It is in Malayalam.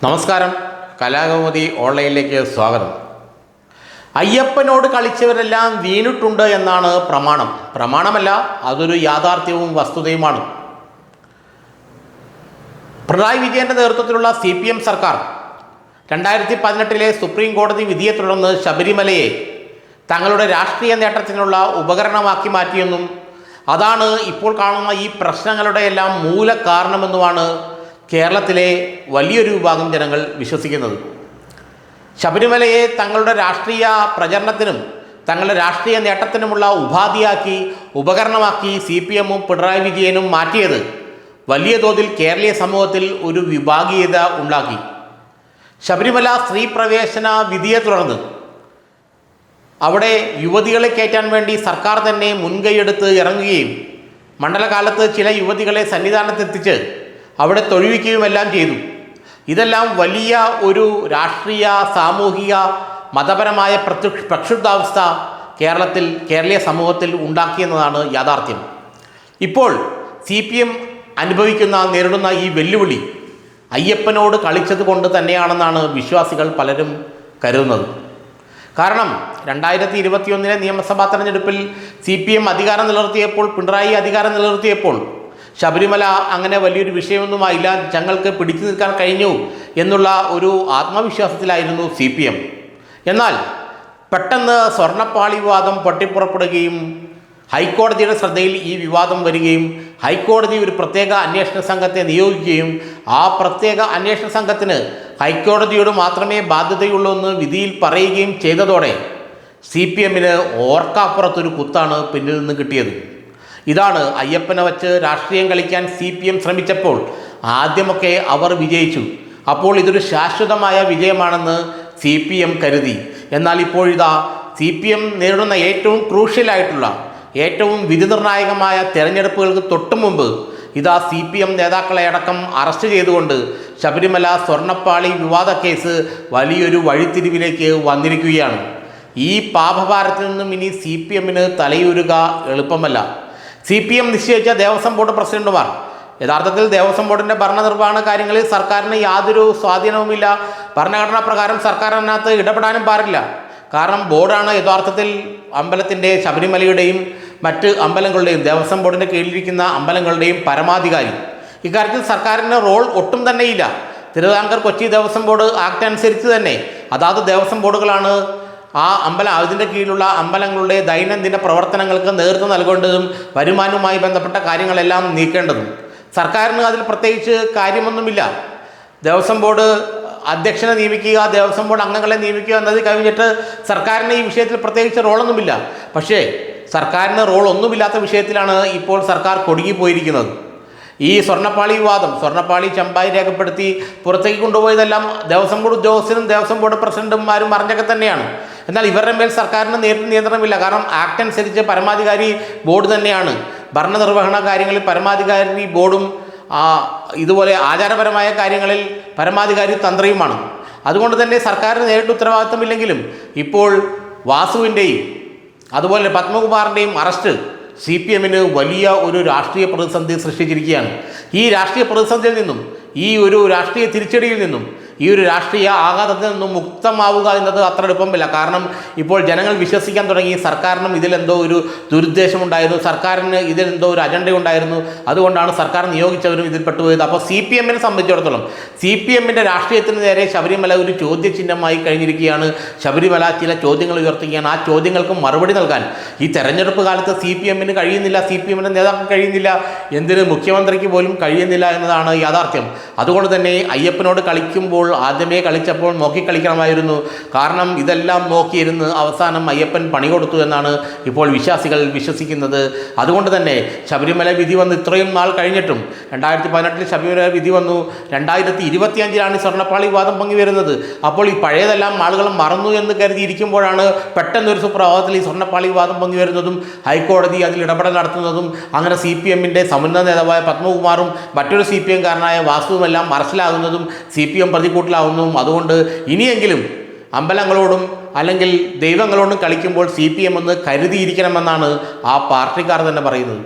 നമസ്കാരം, കലാകൗമുദി ഓൺലൈനിലേക്ക് സ്വാഗതം. അയ്യപ്പനോട് കളിച്ചവരെല്ലാം വീണിട്ടുണ്ട് എന്നാണ് പ്രമാണമല്ല, അതൊരു യാഥാർത്ഥ്യവും വസ്തുതയുമാണ്. പിണറായി വിജയൻ്റെ നേതൃത്വത്തിലുള്ള CPM സർക്കാർ 2018 സുപ്രീം കോടതി വിധിയെ തുടർന്ന് ശബരിമലയെ തങ്ങളുടെ രാഷ്ട്രീയ നേട്ടത്തിനുള്ള ഉപകരണമാക്കി മാറ്റിയെന്നും അതാണ് ഇപ്പോൾ കാണുന്ന ഈ പ്രശ്നങ്ങളുടെ എല്ലാം മൂല കാരണമെന്നുമാണ് കേരളത്തിലെ വലിയൊരു വിഭാഗം ജനങ്ങൾ വിശ്വസിക്കുന്നത്. ശബരിമലയെ തങ്ങളുടെ രാഷ്ട്രീയ പ്രചരണത്തിനും തങ്ങളുടെ രാഷ്ട്രീയ നേട്ടത്തിനുമുള്ള ഉപാധിയാക്കി ഉപകരണമാക്കി CPM-ഉം പിണറായി വിജയനും മാറ്റിയത് വലിയ തോതിൽ കേരളീയ സമൂഹത്തിൽ ഒരു വിഭാഗീയത ഉണ്ടാക്കി. ശബരിമല സ്ത്രീ പ്രവേശന വിധിയെ തുടർന്ന് അവിടെ യുവതികളെ കയറ്റാൻ വേണ്ടി സർക്കാർ തന്നെ മുൻകൈയെടുത്ത് ഇറങ്ങുകയും മണ്ഡലകാലത്ത് ചില യുവതികളെ സന്നിധാനത്തെത്തിച്ച് അവിടെ തൊഴിവിക്കുകയുമെല്ലാം ചെയ്തു. ഇതെല്ലാം വലിയ ഒരു രാഷ്ട്രീയ, സാമൂഹിക, മതപരമായ പ്രക്ഷുബ്ധാവസ്ഥ കേരളീയ സമൂഹത്തിൽ ഉണ്ടാക്കിയെന്നതാണ് യാഥാർത്ഥ്യം. ഇപ്പോൾ CPM നേരിടുന്ന ഈ വെല്ലുവിളി അയ്യപ്പനോട് കളിച്ചത് കൊണ്ട് തന്നെയാണെന്നാണ് വിശ്വാസികൾ പലരും കരുതുന്നത്. കാരണം 2021 നിയമസഭാ തെരഞ്ഞെടുപ്പിൽ CPM അധികാരം നിലനിർത്തിയപ്പോൾ, പിണറായി അധികാരം നിലനിർത്തിയപ്പോൾ ശബരിമല അങ്ങനെ വലിയൊരു വിഷയമൊന്നുമായില്ല, ഞങ്ങൾക്ക് പിടിച്ചു നിൽക്കാൻ കഴിഞ്ഞു എന്നുള്ള ഒരു ആത്മവിശ്വാസത്തിലായിരുന്നു CPM. എന്നാൽ പെട്ടെന്ന് സ്വർണ്ണപ്പാളി വിവാദം പൊട്ടിപ്പുറപ്പെടുകയും ഹൈക്കോടതിയുടെ ശ്രദ്ധയിൽ ഈ വിവാദം വരികയും ഹൈക്കോടതി ഒരു പ്രത്യേക അന്വേഷണ സംഘത്തെ നിയോഗിക്കുകയും ആ പ്രത്യേക അന്വേഷണ സംഘത്തിന് ഹൈക്കോടതിയോട് മാത്രമേ ബാധ്യതയുള്ളൂ എന്ന് വിധിയിൽ പറയുകയും ചെയ്തതോടെ CPM-ന് ഓർക്കാപ്പുറത്തൊരു കുത്താണ് പിന്നിൽ നിന്ന് കിട്ടിയത്. ഇതാണ് അയ്യപ്പനെ വച്ച് രാഷ്ട്രീയം കളിക്കാൻ CPM ശ്രമിച്ചപ്പോൾ ആദ്യമൊക്കെ അവർ വിജയിച്ചു. അപ്പോൾ ഇതൊരു ശാശ്വതമായ വിജയമാണെന്ന് CPM കരുതി. എന്നാൽ ഇപ്പോഴിതാ CPM നേരിടുന്ന ഏറ്റവും ക്രൂഷ്യലായിട്ടുള്ള, ഏറ്റവും വിധിനിർണായകമായ തെരഞ്ഞെടുപ്പുകൾക്ക് തൊട്ടു മുമ്പ് ഇതാ CPM നേതാക്കളെ അടക്കം അറസ്റ്റ് ചെയ്തുകൊണ്ട് ശബരിമല സ്വർണ്ണപ്പാളി വിവാദ കേസ് വലിയൊരു വഴിത്തിരിവിലേക്ക് വന്നിരിക്കുകയാണ്. ഈ പാപഭാരത്തിൽ നിന്നും ഇനി CPM-ന് തലയൂരുക എളുപ്പമല്ല. CPM നിശ്ചയിച്ച ദേവസ്വം ബോർഡ് പ്രസിഡന്റുമാർ യഥാർത്ഥത്തിൽ ദേവസ്വം ബോർഡിൻ്റെ ഭരണനിർവഹണ കാര്യങ്ങളിൽ സർക്കാരിന് യാതൊരു സ്വാധീനവുമില്ല. ഭരണഘടനാ പ്രകാരം സർക്കാർ അതിനകത്ത് ഇടപെടാനും പാടില്ല. കാരണം ബോർഡാണ് യഥാർത്ഥത്തിൽ അമ്പലത്തിൻ്റെ, ശബരിമലയുടെയും മറ്റ് അമ്പലങ്ങളുടെയും, ദേവസ്വം ബോർഡിൻ്റെ കീഴിലിരിക്കുന്ന അമ്പലങ്ങളുടെയും പരമാധികാരി. ഇക്കാര്യത്തിൽ സർക്കാരിന് റോൾ ഒട്ടും തന്നെയില്ല. തിരുവിതാംകൂർ കൊച്ചി ദേവസ്വം ബോർഡ് ആക്ട് അനുസരിച്ച് തന്നെ അതാത് ദേവസ്വം ബോർഡുകളാണ് അതിൻ്റെ കീഴിലുള്ള അമ്പലങ്ങളുടെ ദൈനംദിന പ്രവർത്തനങ്ങൾക്ക് നേതൃത്വം നൽകേണ്ടതും വരുമാനവുമായി ബന്ധപ്പെട്ട കാര്യങ്ങളെല്ലാം നീക്കേണ്ടതും. സർക്കാരിന് അതിൽ പ്രത്യേകിച്ച് കാര്യമൊന്നുമില്ല. ദേവസ്വം ബോർഡ് അധ്യക്ഷനെ നിയമിക്കുക, ദേവസ്വം ബോർഡ് അംഗങ്ങളെ നിയമിക്കുക എന്നത് കഴിഞ്ഞിട്ട് സർക്കാരിന് ഈ വിഷയത്തിൽ പ്രത്യേകിച്ച് റോളൊന്നുമില്ല. പക്ഷേ സർക്കാരിന് റോൾ ഒന്നുമില്ലാത്ത വിഷയത്തിലാണ് ഇപ്പോൾ സർക്കാർ കുടുങ്ങിപ്പോയിരിക്കുന്നത്. ഈ സ്വർണ്ണപ്പാളി വിവാദം, സ്വർണ്ണപ്പാളി ചെമ്പായി രേഖപ്പെടുത്തി പുറത്തേക്ക് കൊണ്ടുപോയതെല്ലാം ദേവസ്വം ബോർഡ് ഉദ്യോഗസ്ഥരും ദേവസ്വം ബോർഡ് പ്രസിഡന്റുമാരും അറിഞ്ഞൊക്കെ തന്നെയാണ്. എന്നാൽ ഇവരുടെ മേൽ സർക്കാരിന് നേരിട്ട് നിയന്ത്രണമില്ല. കാരണം ആക്ട് അനുസരിച്ച് പരമാധികാരി ബോർഡ് തന്നെയാണ്. ഭരണനിർവഹണ കാര്യങ്ങളിൽ പരമാധികാരി ബോർഡും ഇതുപോലെ ആചാരപരമായ കാര്യങ്ങളിൽ പരമാധികാരി തന്ത്രിയുമാണ്. അതുകൊണ്ട് തന്നെ സർക്കാരിന് നേരിട്ട് ഉത്തരവാദിത്തമില്ലെങ്കിലും ഇപ്പോൾ വാസുവിൻ്റെയും അതുപോലെ പത്മകുമാറിൻ്റെയും അറസ്റ്റ് CPM-ന് വലിയ ഒരു രാഷ്ട്രീയ പ്രതിസന്ധി സൃഷ്ടിച്ചിരിക്കുകയാണ്. ഈ രാഷ്ട്രീയ പ്രതിസന്ധിയിൽ നിന്നും, ഈ ഒരു രാഷ്ട്രീയ തിരിച്ചടിയിൽ നിന്നും, ഈ ഒരു രാഷ്ട്രീയ ആഘാതത്തിൽ നിന്നും മുക്തമാവുക എന്നത് അത്ര എളുപ്പമില്ല. കാരണം ഇപ്പോൾ ജനങ്ങൾ വിശ്വസിക്കാൻ തുടങ്ങി സർക്കാരിനും ഇതിലെന്തോ ഒരു ദുരുദ്ദേശമുണ്ടായിരുന്നു, സർക്കാരിന് ഇതിലെന്തോ ഒരു അജണ്ട ഉണ്ടായിരുന്നു, അതുകൊണ്ടാണ് സർക്കാർ നിയോഗിച്ചവരും ഇതിൽ പെട്ടുപോയത്. അപ്പോൾ CPM-നെ സംബന്ധിച്ചിടത്തോളം CPM-ൻ്റെ രാഷ്ട്രീയത്തിന് നേരെ ശബരിമല ഒരു ചോദ്യചിഹ്നമായി കഴിഞ്ഞിരിക്കുകയാണ്. ശബരിമല ചില ചോദ്യങ്ങൾ ഉയർത്തുകയാണ്. ആ ചോദ്യങ്ങൾക്ക് മറുപടി നൽകാൻ ഈ തെരഞ്ഞെടുപ്പ് കാലത്ത് CPM-ന് കഴിയുന്നില്ല, CPM-ൻ്റെ നേതാക്കൾ കഴിയുന്നില്ല, എന്തിന് മുഖ്യമന്ത്രിക്ക് പോലും കഴിയുന്നില്ല എന്നതാണ് യാഥാർത്ഥ്യം. അതുകൊണ്ട് തന്നെ അയ്യപ്പനോട് കളിക്കുമ്പോൾ ആദ്യമേ കളിച്ചപ്പോൾ നോക്കിക്കളിക്കണമായിരുന്നു. കാരണം ഇതെല്ലാം നോക്കിയിരുന്ന് അവസാനം അയ്യപ്പൻ പണി കൊടുത്തു എന്നാണ് ഇപ്പോൾ വിശ്വാസികൾ വിശ്വസിക്കുന്നത്. അതുകൊണ്ട് തന്നെ ശബരിമല വിധി വന്ന് ഇത്രയും നാൾ കഴിഞ്ഞിട്ടും 2018 ശബരിമല വിധി വന്നു, 2025 സ്വർണ്ണപ്പാളി വിവാദം പൊങ്ങി വരുന്നത്. അപ്പോൾ ഈ പഴയതെല്ലാം ആളുകൾ മറന്നു എന്ന് കരുതിയിരിക്കുമ്പോഴാണ് പെട്ടെന്നൊരു സുപ്രഭാതത്തിൽ ഈ സ്വർണ്ണപ്പാളി വിവാദം പൊങ്ങി വരുന്നതും ഹൈക്കോടതി അതിൽ ഇടപെടൽ നടത്തുന്നതും അങ്ങനെ CPM-ൻ്റെ സമുന്നത നേതാവായ പത്മകുമാറും മറ്റൊരു CPM-കാരനായ വാസുവുമെല്ലാം അറസ്റ്റിലാകുന്നതും CPM പ്രതികൂട്ടിലാവുന്നതും. അതുകൊണ്ട് ഇനിയെങ്കിലും അമ്പലങ്ങളോടും അല്ലെങ്കിൽ ദൈവങ്ങളോടും കളിക്കുമ്പോൾ CPM ഒന്ന് കരുതിയിരിക്കണമെന്നാണ് ആ പാർട്ടിക്കാർ തന്നെ പറയുന്നത്.